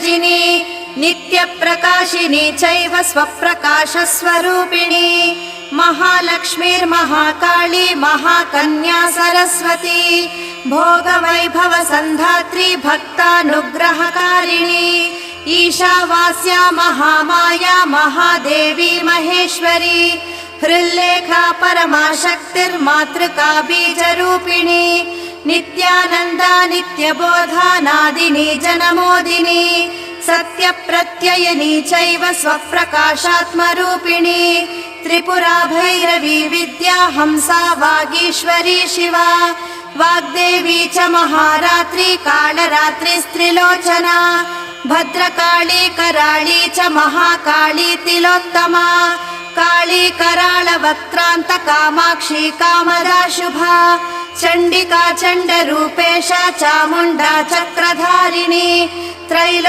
निरञ्जिनी नित्यप्रकाशिनी चैव स्वप्रकाशस्वरूपिणी महालक्ष्मीर्महाकाली महाकन्या सरस्वती भोगवैभवसन्धात्री भक्तानुग्रहकारिणी ईशावास्या महामाया महादेवी महेश्वरी हृल्लेखा परमाशक्तिर्मातृका बीजरूपिणी नित्यानन्दा नित्यबोधा नादिनी जनमोदिनी सत्यप्रत्ययिनी चैव स्वप्रकाशात्मरूपिणी त्रिपुरा भैरवी विद्या हंसा वागीश्वरी शिवा वाग्देवी च महारात्री कालरात्रिस्त्रिलोचना भद्रकाली कराळी च महाकाली तिलोत्तमा काली कराळवक्त्रान्त कामाक्षी कामदा शुभा चण्डिका चण्डरूपेशा चामुण्डा चक्रधारिणी त्रैलो